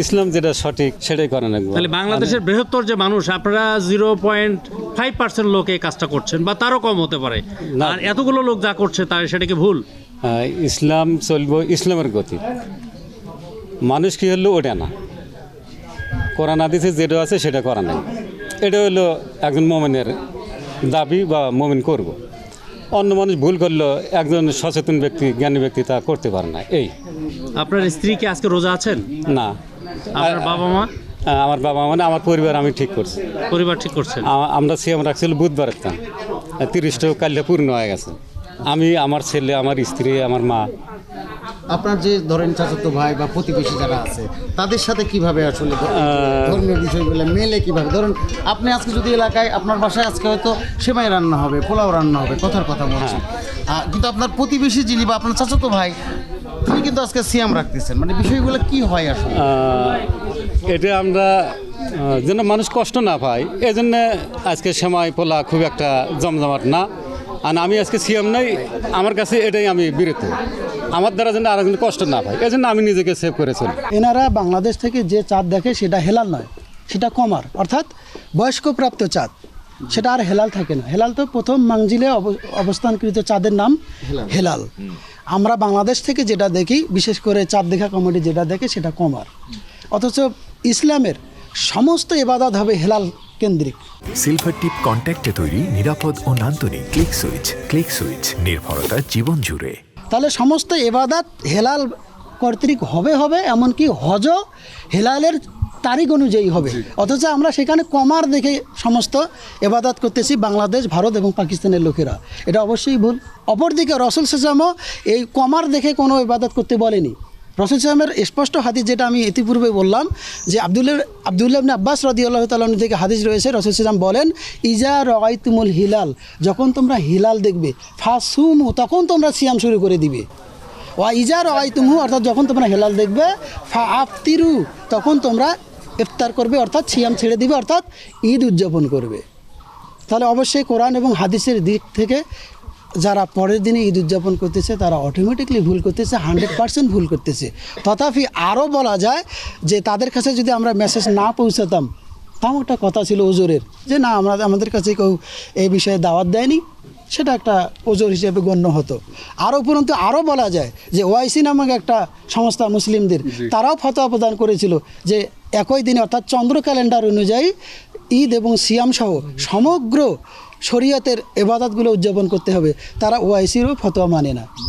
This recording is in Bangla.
ইসলাম যেটা সঠিক সেটাই করা লাগবে। তাহলে বাংলাদেশের বৃহত্তর যে মানুষ, আপনারা 0.5% লোক এই কাজটা করছেন বা তারও কম হতে পারে, না। আর এতগুলো লোক যা করছে তার সেটা কি ভুল? ইসলাম চলবো ইসলামের গতি, মানুষ কি হলো ওটা না, কোরআন হাদিসে যেটা আছে সেটা করা নাই। এটা হলো একজন মোমেনের দাবি বা মোমেন করব। অন্য মানুষ ভুল করলো, একজন সচেতন ব্যক্তি জ্ঞানী ব্যক্তি তা করতে পারে না। এই আপনার স্ত্রী কি আজকে রোজা আছেন? না, আপনার বাবা মা? আমার বাবা মানে আমার পরিবার আমি ঠিক করছি। পরিবার ঠিক করছেন? আমরা সিএম রাখছিল বুধবার একটা 30টা কালটা পূর্ণ হয়ে গেছে। আমি, আমার ছেলে, আমার স্ত্রী, আমার মা। আপনার যে ধরেন চাচাতো ভাই বা প্রতিবেশী যারা আছে তাদের সাথে কিভাবে আসলে ধর্মীয় বিষয়গুলো মেলে কিভাবে? ধরুন আপনি আজকে যদি এলাকায় আপনার বাসায় আজকে হয়তো সেমাই রান্না হবে, পোলাও রান্না হবে, কথার কথা বলছেন, কিন্তু আপনার প্রতিবেশী যিনি বা আপনার চাচাতো ভাই তিনি কিন্তু আজকে সিয়াম রাখতেছেন, মানে বিষয়গুলো কি হয় আসলে? এটা আমরা যেন মানুষ কষ্ট না পায় এই জন্য আজকে সেমাই পোলা খুব একটা জমজমাট না। আর আমি আজকে সিএম নাই, আমার কাছে এটাই আমি বিরত, আমার দ্বারা যেন আরেকজন কষ্ট না পায়, এই জন্য আমি নিজেকে সেভ করেছি। এনারা বাংলাদেশ থেকে যে চাঁদ দেখে সেটা হেলাল নয়, সেটা কমার, অর্থাৎ বয়স্কপ্রাপ্ত চাঁদ, সেটা আর হেলাল থাকে না। হেলাল তো প্রথম মাংজিলে অবস্থানকৃত চাঁদের নাম হেলাল। আমরা বাংলাদেশ থেকে যেটা দেখি, বিশেষ করে চাঁদ দেখা কমিটি যেটা দেখে সেটা কমার। অথচ ইসলামের সমস্ত ইবাদত হবে হেলাল কেন্দ্রিক। সিলভার টিপ কন্ট্যাক্টে তৈরি, নিরাপদ ও নান্দনিক। ক্লিক সুইচ নির্ভরতা জীবন জুড়ে। তাহলে সমস্ত ইবাদত হেলাল কর্তৃক হবে, এমনকি হজও হেলালের তারিখ অনুযায়ী হবে। অথচ আমরা সেখানে কমার দেখে সমস্ত ইবাদত করতেছি বাংলাদেশ, ভারত এবং পাকিস্তানের লোকেরা, এটা অবশ্যই ভুল। অপরদিকে রাসূল সাল্লাল্লাহু এই কমার দেখে কোনো ইবাদত করতে বলেনি। রাসূল সাল্লামের স্পষ্ট হাদিস, যেটা আমি ইতিপূর্বে বললাম, যে আব্দুল্লাহ ইবনে আব্বাস রাদিয়াল্লাহু তাআলা আনহু থেকে হাদিস রয়েছে, রাসূল সাল্লাম বলেন, ইজা রাআইতুমুল হিলাল, যখন তোমরা হিলাল দেখবে, ফাসুমু, তখন তোমরা সিয়াম শুরু করে দিবে। ওয়া ইজা রাআইতুমু, অর্থাৎ যখন তোমরা হিলাল দেখবে, ফাআফতিরু, তখন তোমরা ইফতার করবে, অর্থাৎ সিয়াম ছেড়ে দিবে, অর্থাৎ ঈদ উদযাপন করবে। তাহলে অবশ্যই কোরআন এবং হাদিসের দিক থেকে যারা পরের দিনে ঈদ উদযাপন করতেছে তারা অটোমেটিকলি ভুল করতেছে, 100% ভুল করতেছে। তথাপি আরও বলা যায় যে তাদের কাছে যদি আমরা মেসেজ না পৌঁছাতাম, তাও একটা কথা ছিল ওজোরের, যে না আমাদের কাছে কেউ এই বিষয়ে দাওয়াত দেয়নি, সেটা একটা ওজোর হিসেবে গণ্য হতো। আরও উপরন্তু আরও বলা যায় যে ওআইসি নামক একটা সংস্থা মুসলিমদের, তারাও ফতোয়া প্রদান করেছিল যে একই দিনে, অর্থাৎ চন্দ্র ক্যালেন্ডার অনুযায়ী ঈদ এবং সিয়াম সহ সমগ্র শরীয়তের ইবাদতগুলো উদযাপন করতে হবে। তারা ওআইসিরও ফতোয়া মানে না।